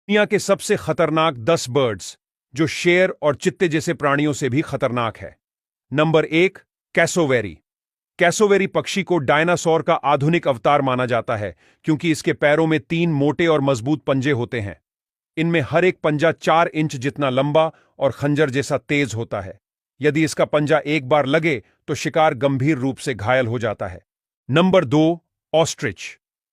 दुनिया के सबसे खतरनाक 10 बर्ड्स जो शेर और चित्ते जैसे प्राणियों से भी खतरनाक है। Number 1, cassowary. कैसोवेरी पक्षी को डायनासोर का आधुनिक अवतार माना जाता है क्योंकि इसके पैरों में 3 मोटे और मजबूत पंजे होते हैं। इनमें हर एक पंजा 4 इंच जितना लंबा और खंजर जैसा तेज होता है। यदि इसका पंजा एक बार लगे तो शिकार गंभीर रूप से घायल हो जाता है। Number 2, ostrich.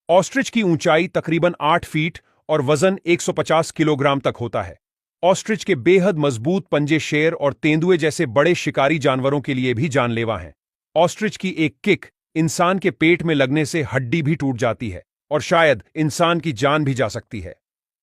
ऑस्ट्रिच की ऊंचाई तकरीबन 8 फीट और वजन 150 किलोग्राम तक होता है। ऑस्ट्रिच के बेहद मजबूत पंजे शेर और तेंदुए जैसे बड़े शिकारी जानवरों के लिए भी जानलेवा हैं। ऑस्ट्रिच की एक किक इंसान के पेट में लगने से हड्डी भी टूट जाती है और शायद इंसान की जान भी जा सकती है।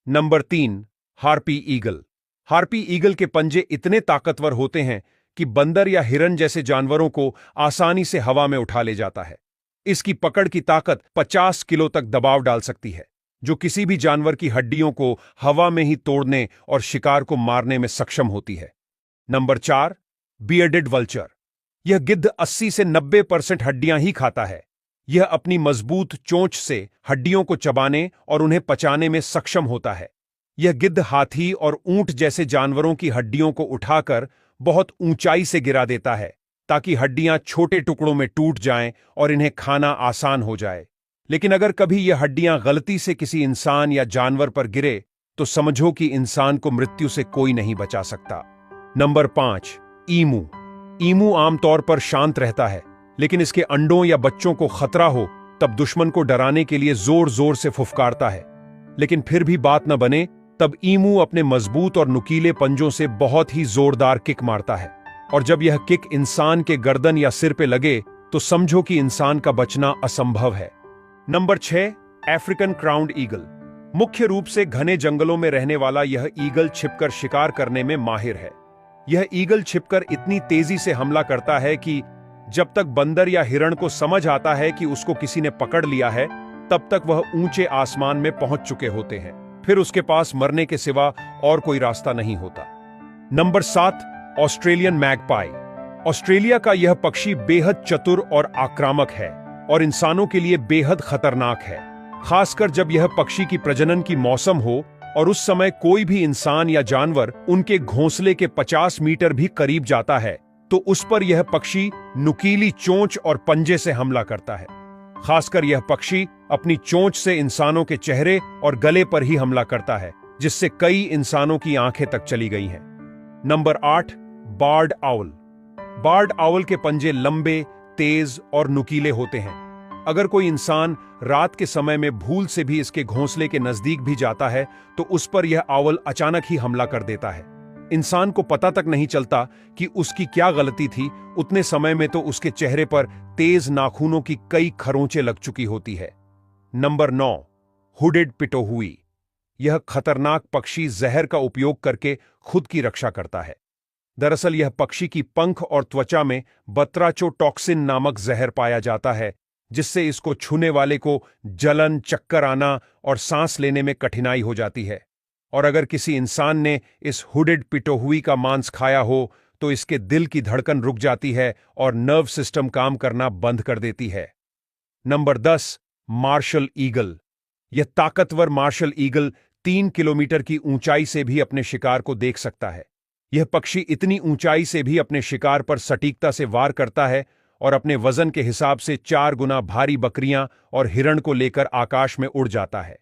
Number 3, harpy eagle. Harpy eagle के पंजे इतने ताकतवर होते हैं कि बंदर या हिरन जैसे जानवरों को आसानी से हवा में उठा ले जाता है। इसकी पकड़ की ताकत 50 किलो तक दबाव डाल सकती है, जो किसी भी जानवर की हड्डियों को हवा में ही तोड़ने और शिकार को मारने में सक्षम होती है। Number 4, bearded vulture. यह गिद्ध 80 से 90% हड्डियां ही खाता है। यह अपनी मजबूत चोंच से हड्डियों को चबाने और उन्हें पचाने में सक्षम होता है। यह गिद्ध हाथी और ऊंट जैसे जानवरों की हड्डियों को उठाकर बहुत ऊंचाई से गिरा देता है ताकि हड्डियां छोटे टुकड़ों में टूट जाएं और इन्हें खाना आसान हो जाए। लेकिन अगर कभी यह हड्डियां गलती से किसी इंसान या जानवर पर गिरे तो समझो कि इंसान को मृत्यु से कोई नहीं बचा सकता। नंबर 5, ईमू। ईमू आमतौर पर शांत रहता है, लेकिन इसके अंडों या बच्चों को खतरा हो तब दुश्मन को डराने के लिए जोर जोर से फुफकारता है। लेकिन फिर भी बात न बने तब ईमू अपने मजबूत और नुकीले पंजों से बहुत ही जोरदार किक मारता है, और जब यह किक इंसान के गर्दन या सिर पे लगे तो समझो कि इंसान का बचना असंभव है। Number 6, African crowned eagle. मुख्य रूप से घने जंगलों में रहने वाला यह ईगल छिपकर शिकार करने में माहिर है। यह ईगल छिपकर इतनी तेजी से हमला करता है कि जब तक बंदर या हिरण को समझ आता है कि उसको किसी ने पकड़ लिया है, तब तक वह ऊंचे आसमान में पहुंच चुके होते हैं। फिर उसके पास मरने के सिवा और कोई रास्ता नहीं होता। Number 7, Australian magpie. ऑस्ट्रेलिया का यह पक्षी बेहद चतुर और आक्रामक है और इंसानों के लिए बेहद खतरनाक है, खासकर जब यह पक्षी की प्रजनन की मौसम हो और उस समय कोई भी इंसान या जानवर उनके घोंसले के 50 मीटर भी करीब जाता है तो उस पर यह पक्षी नुकीली चोंच और पंजे से हमला करता है। खासकर यह पक्षी अपनी चोंच से इंसानों के चेहरे और गले पर ही हमला करता है, जिससे कई इंसानों की आंखें तक चली गई हैं। Number 8, barred owl. Barred owl के पंजे लंबे, तेज और नुकीले होते हैं। अगर कोई इंसान रात के समय में भूल से भी इसके घोंसले के नजदीक भी जाता है तो उस पर यह आउल अचानक ही हमला कर देता है। इंसान को पता तक नहीं चलता कि उसकी क्या गलती थी, उतने समय में तो उसके चेहरे पर तेज नाखूनों की कई खरोंचें लग चुकी होती है। Number 9, hooded pitohui. यह खतरनाक पक्षी जहर का उपयोग करके खुद की रक्षा करता है। दरअसल यह पक्षी की पंख और त्वचा में बत्राचोटॉक्सिन नामक जहर पाया जाता है, जिससे इसको छूने वाले को जलन, चक्कर आना और सांस लेने में कठिनाई हो जाती है। और अगर किसी इंसान ने इस हुडेड पिटोहुई का मांस खाया हो तो इसके दिल की धड़कन रुक जाती है और नर्व सिस्टम काम करना बंद कर देती है। Number 10, martial eagle. यह ताकतवर मार्शल ईगल 3 किलोमीटर की ऊंचाई से भी अपने शिकार को देख सकता है। यह पक्षी इतनी ऊंचाई से भी अपने शिकार पर सटीकता से वार करता है और अपने वजन के हिसाब से 4 गुना भारी बकरियां और हिरण को लेकर आकाश में उड़ जाता है।